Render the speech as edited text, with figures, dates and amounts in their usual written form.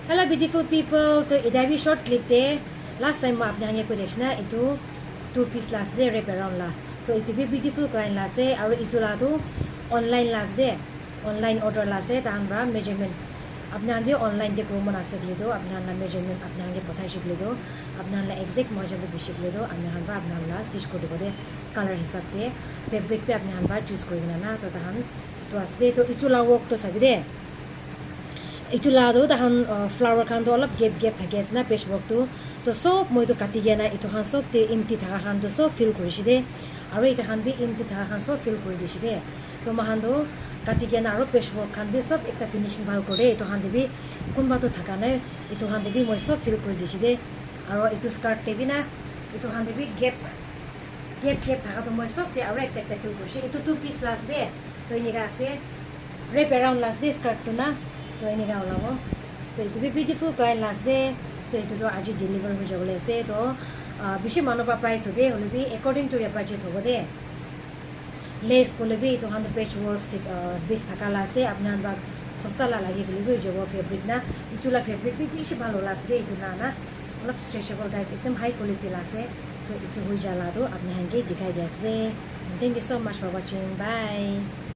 Hello beautiful people, to ida भी short clip दे last time मैं आपने को देखना इतु 2 piece last दे wrap around ला तो इतु भी beautiful client ला से और इतु ला तो online last दे online order ला से ताहन बा measurement अपने भी online दे को मना सकले दो अपने measurement अपने पता सकले दो अपने exact measurement दे सकले दो अपने ला stitch को दे color हिसाब दे fabric पे अपने बा choose कोई ना तो ताहन तो आस्ते तो इतु ला work तो सभी दे itu lah tu tahan flower kan tu alap gap থাকে আছে না patchwork তো সব মই তো কাটি গিয়া না itu han সব te empty থাকা খান তো সব fill কৰিছি দে আৰু এটা খান বি empty থাকা খান সব fill কৰি দিছি দে তো মাহান তো কাটি গিয়া না আৰু patchwork খান বি সব একটা finishing ভাল কৰে itu han দেবি কোনবা তো থাকা নাই itu han দেবি মই সব fill কৰি দিছি দে আৰু itu skirt দেবি না itu han দেবি gap থাকা তো মই সব তে আৰু একটা fill কৰিছি itu 2 piece last দে তো এনেকা আছে wrap around last দে skirt তো না तो ini kau lawo तो itu भी beautiful client last day तो itu तो आज deliver हो जाओ ले से तो बिशी मानो पा price होते होले भी according to your budget होगा दे लेस को ले भी तो हम तो patchwork से 20 टका ला से अपने हम बाग सस्ता ला लगे बोले भी जो वो fabric ना itu ला fabric भी बिशी भालो last day itu ना मतलब stretchable type एकदम high quality ला से तो itu हो जाला तो अपने हंगे दिखाई दे से thank you so much for watching bye